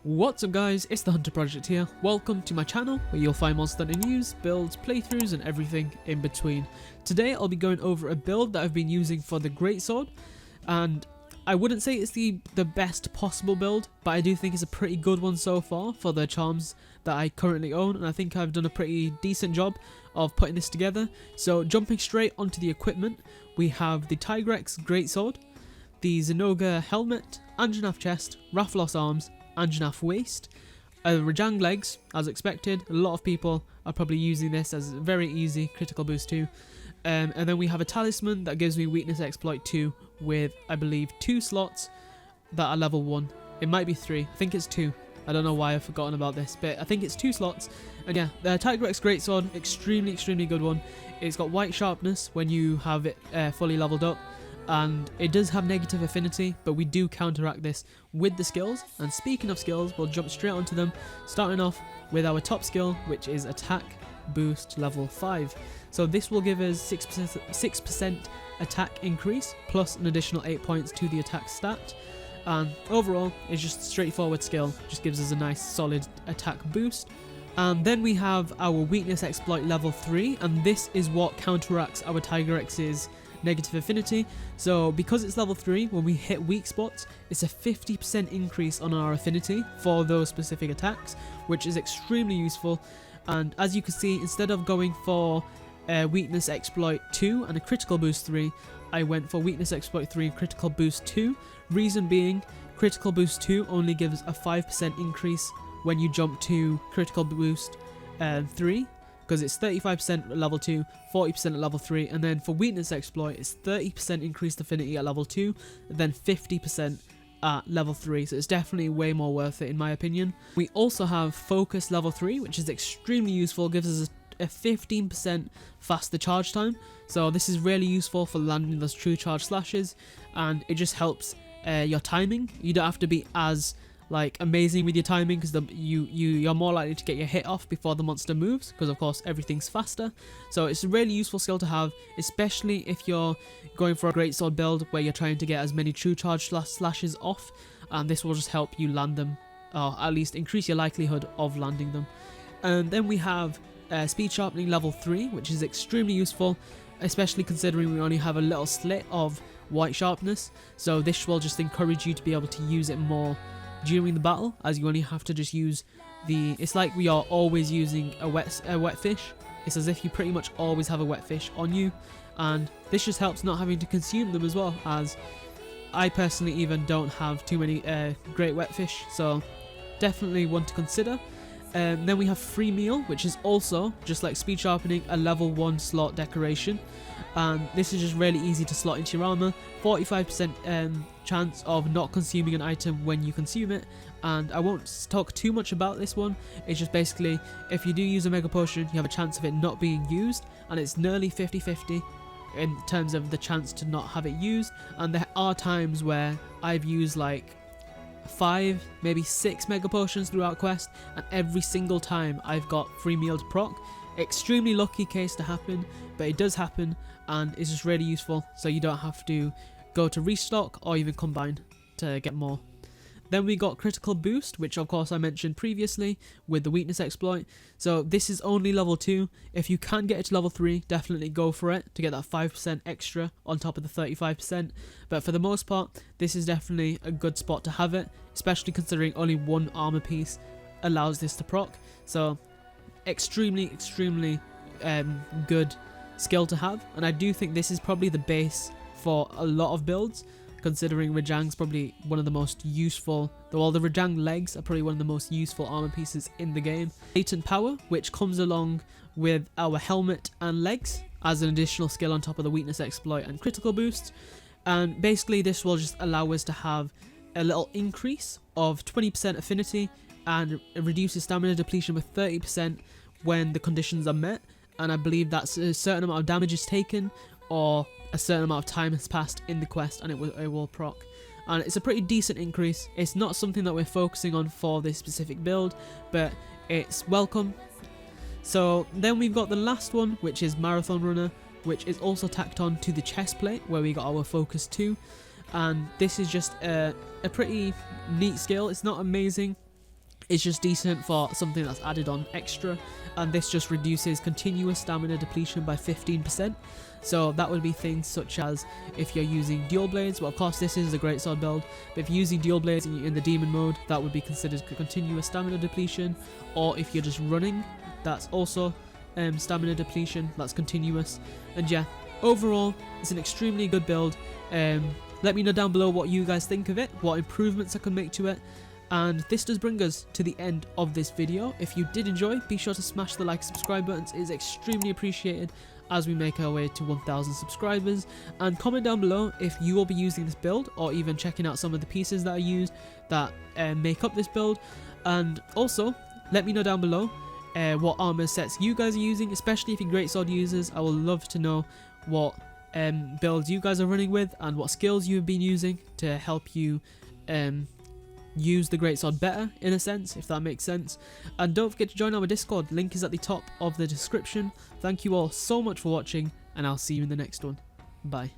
What's up guys, it's the Hunter Project here. Welcome to my channel where you'll find monster hunting news, builds, playthroughs and everything in between. Today I'll be going over a build that I've been using for the Greatsword, and I wouldn't say it's the best possible build, but I do think it's a pretty good one so far for the charms that I currently own, and I think I've done a pretty decent job of putting this together. So jumping straight onto the equipment, we have the Tigrex Greatsword, the Zinogre helmet, Anjanath chest, Rathlos arms, Anjanath waist, Rajang legs, as expected. A lot of people are probably using this as very easy critical boost 2. And then we have a talisman that gives me weakness exploit 2 with, I believe, 2 slots that are level 1. It might be 3, I think it's 2. I don't know why I've forgotten about this, but I think it's 2 slots. And yeah, the Tigrex Greatsword, extremely good one. It's got white sharpness when you have it fully leveled up, and it does have negative affinity, but we do counteract this with the skills. And speaking of skills, we'll jump straight onto them, starting off with our top skill, which is attack boost level 5. So this will give us 6% attack increase plus an additional 8 points to the attack stat, and overall it's just a straightforward skill, just gives us a nice solid attack boost. And then we have our weakness exploit level 3, and this is what counteracts our Tigrex's negative affinity. So because it's level 3, when we hit weak spots, it's a 50% increase on our affinity for those specific attacks, which is extremely useful. And as you can see, instead of going for weakness exploit 2 and a critical boost 3, I went for weakness exploit 3 and critical boost 2. Reason being, critical boost 2 only gives a 5% increase when you jump to critical boost 3, because it's 35% at level 2, 40% at level 3, and then for weakness exploit it's 30% increased affinity at level 2, and then 50% at level 3, so it's definitely way more worth it in my opinion. We also have focus level 3, which is extremely useful, gives us a 15% faster charge time, so this is really useful for landing those true charge slashes, and it just helps your timing. You don't have to be as amazing with your timing, because you're more likely to get your hit off before the monster moves, because of course everything's faster. So it's a really useful skill to have, especially if you're going for a greatsword build where you're trying to get as many true charge slashes off, and this will just help you land them, or at least increase your likelihood of landing them. And then we have speed sharpening level 3, which is extremely useful, especially considering we only have a little slit of white sharpness, so this will just encourage you to be able to use it more during the battle, as you only have to just use it's like we are always using a wet fish. It's as if you pretty much always have a wet fish on you, and this just helps not having to consume them as well, as I personally even don't have too many great wet fish, so definitely one to consider. Then we have free meal, which is also, just like speed sharpening, a level 1 slot decoration, and this is just really easy to slot into your armor. 45% chance of not consuming an item when you consume it, and I won't talk too much about this one. It's just basically, if you do use a mega potion, you have a chance of it not being used, and it's nearly 50-50 in terms of the chance to not have it used. And there are times where I've used like 5, maybe 6 mega potions throughout quest, and every single time I've got free meal to proc. Extremely lucky case to happen, but it does happen, and it's just really useful, so you don't have to go to restock or even combine to get more. Then we got critical boost, which of course I mentioned previously with the weakness exploit. So this is only level 2. If you can get it to level 3, definitely go for it to get that 5% extra on top of the 35%. But for the most part, this is definitely a good spot to have it, especially considering only one armor piece allows this to proc. So extremely good skill to have, and I do think this is probably the base for a lot of builds, considering Rajang's probably one of the most useful, the Rajang legs are probably one of the most useful armor pieces in the game. Latent power, which comes along with our helmet and legs as an additional skill on top of the weakness exploit and critical boost, and basically this will just allow us to have a little increase of 20% affinity, and it reduces stamina depletion with 30% when the conditions are met, and I believe that's a certain amount of damage is taken or a certain amount of time has passed in the quest, and it will proc. And it's a pretty decent increase. It's not something that we're focusing on for this specific build, but it's welcome. So then we've got the last one, which is Marathon Runner, which is also tacked on to the chest plate where we got our focus 2, and this is just a pretty neat skill. It's not amazing, It's just decent for something that's added on extra, and this just reduces continuous stamina depletion by 15%. So that would be things such as if you're using dual blades. Well, of course this is a greatsword build, but if you're using dual blades in the demon mode, that would be considered continuous stamina depletion. Or if you're just running, that's also stamina depletion, that's continuous. And yeah, overall it's an extremely good build. Let me know down below what you guys think of it, what improvements I can make to it. And this does bring us to the end of this video. If you did enjoy, be sure to smash the like and subscribe buttons. It is extremely appreciated as we make our way to 1,000 subscribers. And comment down below if you will be using this build, or even checking out some of the pieces that I used that make up this build. And also, let me know down below what armor sets you guys are using, especially if you're greatsword users. I would love to know what builds you guys are running with and what skills you've been using to help you use the greatsword better, in a sense, if that makes sense. And don't forget to join our Discord, link is at the top of the description. Thank you all so much for watching, and I'll see you in the next one. Bye.